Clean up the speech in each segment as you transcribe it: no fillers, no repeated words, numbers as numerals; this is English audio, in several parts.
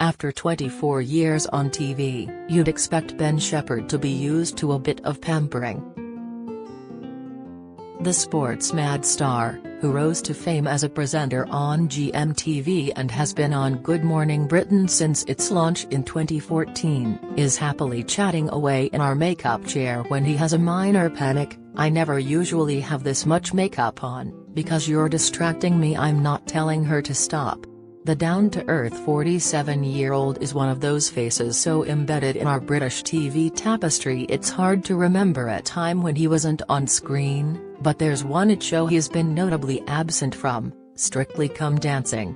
After 24 years on TV, you'd expect Ben Shephard to be used to a bit of pampering. The sports-mad star, who rose to fame as a presenter on GMTV and has been on Good Morning Britain since its launch in 2014, is happily chatting away in our makeup chair when he has a minor panic. "I never usually have this much makeup on, because you're distracting me." I'm not telling her to stop. The down-to-earth 47-year-old is one of those faces so embedded in our British TV tapestry it's hard to remember a time when he wasn't on screen, but there's one show he's been notably absent from: Strictly Come Dancing.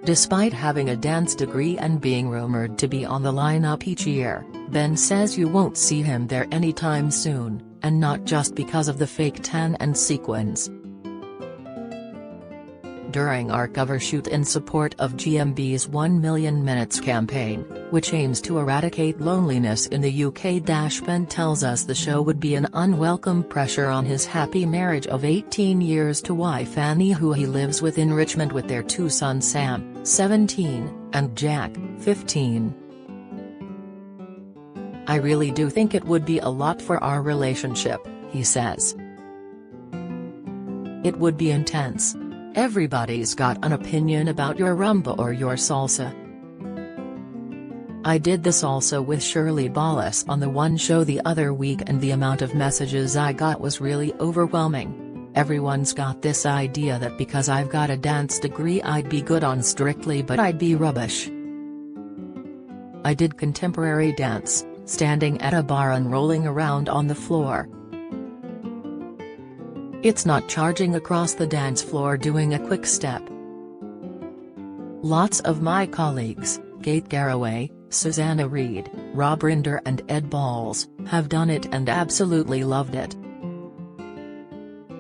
Despite having a dance degree and being rumored to be on the lineup each year, Ben says you won't see him there anytime soon, and not just because of the fake tan and sequins. During our cover shoot in support of GMB's 1 Million Minutes campaign, which aims to eradicate loneliness in the UK, Ben tells us the show would be an unwelcome pressure on his happy marriage of 18 years to wife Annie, who he lives with in Richmond with their two sons Sam, 17, and Jack, 15. "I really do think it would be a lot for our relationship," he says. "It would be intense. Everybody's got an opinion about your rumba or your salsa. I did the salsa with Shirley Ballas on the One show the other week and the amount of messages I got was really overwhelming. Everyone's got this idea that because I've got a dance degree I'd be good on Strictly, but I'd be rubbish. I did contemporary dance, standing at a bar and rolling around on the floor. It's not charging across the dance floor doing a quick step. Lots of my colleagues, Kate Garraway, Susanna Reid, Rob Rinder and Ed Balls, have done it and absolutely loved it.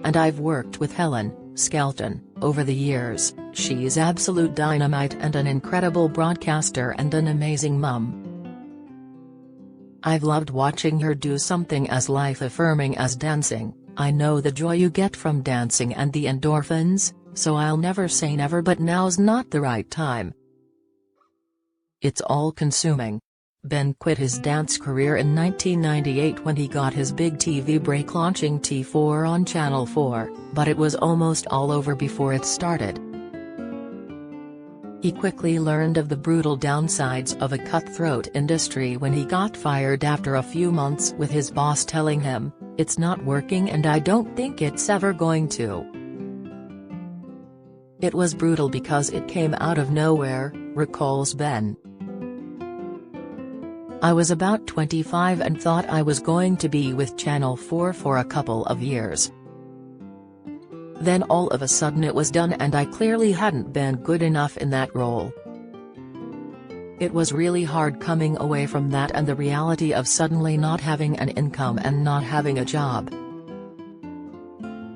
And I've worked with Helen Skelton over the years. She's absolute dynamite and an incredible broadcaster and an amazing mum. I've loved watching her do something as life-affirming as dancing. I know the joy you get from dancing and the endorphins, so I'll never say never, but now's not the right time. It's all-consuming." Ben quit his dance career in 1998 when he got his big TV break launching T4 on Channel 4, but it was almost all over before it started. He quickly learned of the brutal downsides of a cutthroat industry when he got fired after a few months, with his boss telling him, "It's not working and I don't think it's ever going to." It was brutal because it came out of nowhere, recalls Ben. "I was about 25 and thought I was going to be with Channel 4 for a couple of years. Then all of a sudden it was done and I clearly hadn't been good enough in that role. It was really hard coming away from that and the reality of suddenly not having an income and not having a job.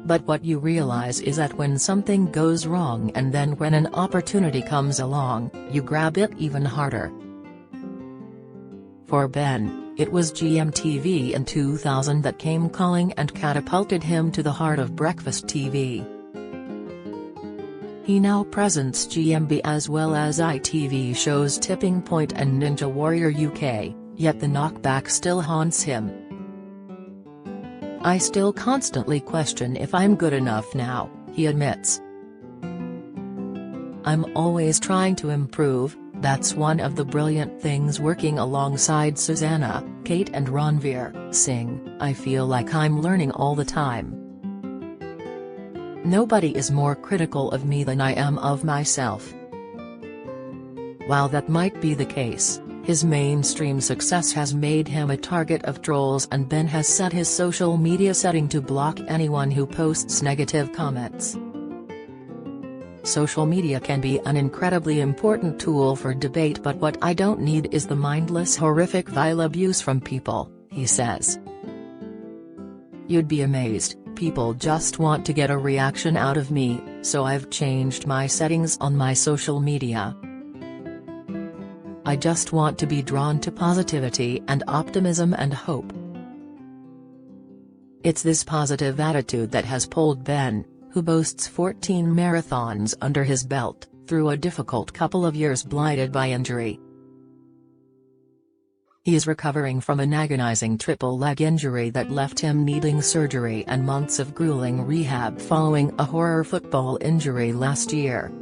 But what you realize is that when something goes wrong and then when an opportunity comes along, you grab it even harder." For Ben, it was GMTV in 2000 that came calling and catapulted him to the heart of breakfast TV. He now presents GMB as well as ITV shows Tipping Point and Ninja Warrior UK, yet the knockback still haunts him. "I still constantly question if I'm good enough now," he admits. "I'm always trying to improve. That's one of the brilliant things working alongside Susanna, Kate and Ranveer Singh. I feel like I'm learning all the time. Nobody is more critical of me than I am of myself." While that might be the case, his mainstream success has made him a target of trolls, and Ben has set his social media setting to block anyone who posts negative comments. "Social media can be an incredibly important tool for debate, but what I don't need is the mindless horrific vile abuse from people," he says. "You'd be amazed, people just want to get a reaction out of me, so I've changed my settings on my social media. I just want to be drawn to positivity and optimism and hope." It's this positive attitude that has pulled Ben, who boasts 14 marathons under his belt, through a difficult couple of years blighted by injury. He is recovering from an agonizing triple leg injury that left him needing surgery and months of grueling rehab following a horror football injury last year.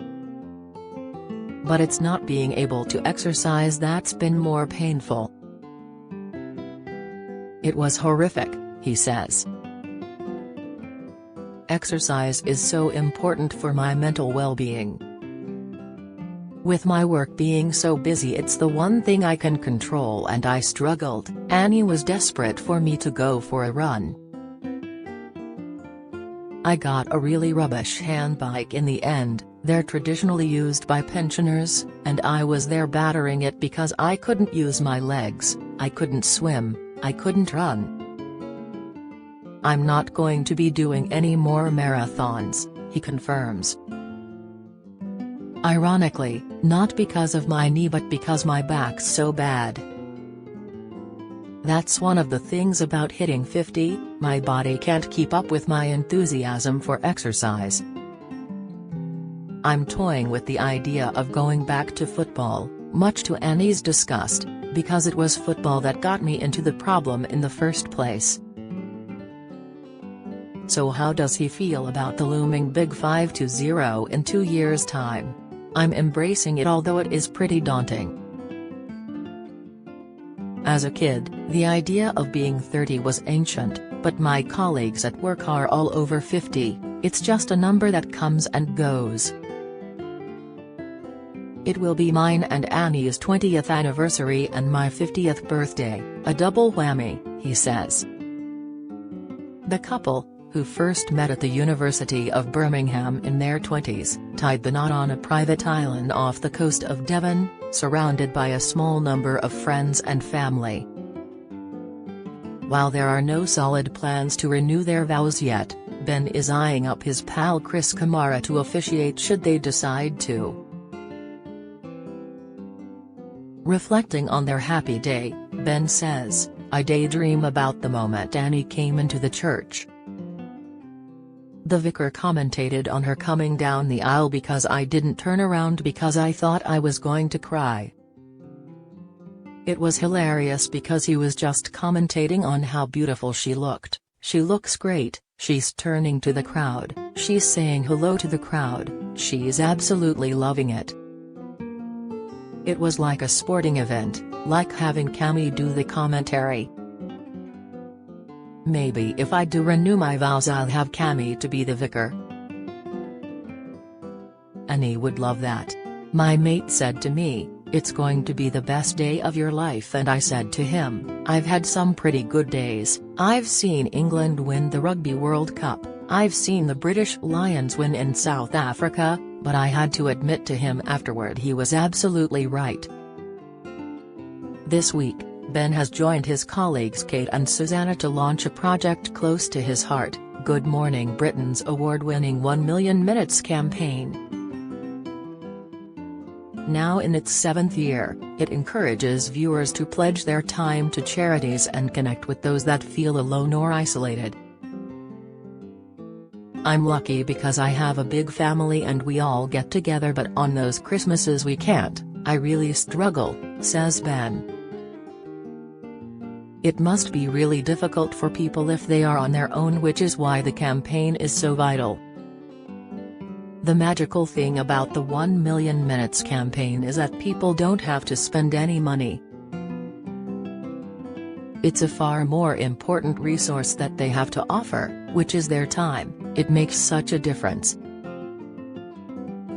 But it's not being able to exercise that's been more painful. "It was horrific," he says. "Exercise is so important for my mental well-being. With my work being so busy, it's the one thing I can control, and I struggled." Annie was desperate for me to go for a run. "I got a really rubbish handbike in the end, they're traditionally used by pensioners, and I was there battering it because I couldn't use my legs, I couldn't swim, I couldn't run. I'm not going to be doing any more marathons," he confirms. Ironically, not because of my knee but because my back's so bad. "That's one of the things about hitting 50, my body can't keep up with my enthusiasm for exercise. I'm toying with the idea of going back to football, much to Annie's disgust, because it was football that got me into the problem in the first place." So how does he feel about the looming Big 5-0 in 2 years' time? "I'm embracing it, although it is pretty daunting. As a kid, the idea of being 30 was ancient, but my colleagues at work are all over 50, it's just a number that comes and goes. It will be mine and Annie's 20th anniversary and my 50th birthday, a double whammy," he says. The couple, who first met at the University of Birmingham in their 20s, tied the knot on a private island off the coast of Devon, surrounded by a small number of friends and family. While there are no solid plans to renew their vows yet, Ben is eyeing up his pal Chris Kamara to officiate should they decide to. Reflecting on their happy day, Ben says, "I daydream about the moment Annie came into the church. The vicar commented on her coming down the aisle because I didn't turn around because I thought I was going to cry. It was hilarious because he was just commentating on how beautiful she looked. She looks great, she's turning to the crowd, she's saying hello to the crowd, she's absolutely loving it. It was like a sporting event, like having Cammy do the commentary. Maybe if I do renew my vows I'll have Cammy to be the vicar. Annie would love that. My mate said to me, 'It's going to be the best day of your life,' and I said to him, 'I've had some pretty good days. I've seen England win the Rugby World Cup, I've seen the British Lions win in South Africa,' but I had to admit to him afterward he was absolutely right." This week, Ben has joined his colleagues Kate and Susanna to launch a project close to his heart, Good Morning Britain's award-winning 1 Million Minutes campaign. Now in its 7th year, it encourages viewers to pledge their time to charities and connect with those that feel alone or isolated. "I'm lucky because I have a big family and we all get together, but on those Christmases we can't, I really struggle," says Ben. It must be really difficult for people if they are on their own, which is why the campaign is so vital. The magical thing about the 1 Million Minutes campaign is that people don't have to spend any money. It's a far more important resource that they have to offer, which is their time. It makes such a difference.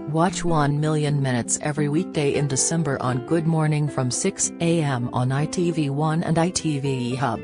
Watch 1 Million Minutes every weekday in December on Good Morning from 6 a.m. on ITV1 and ITV Hub.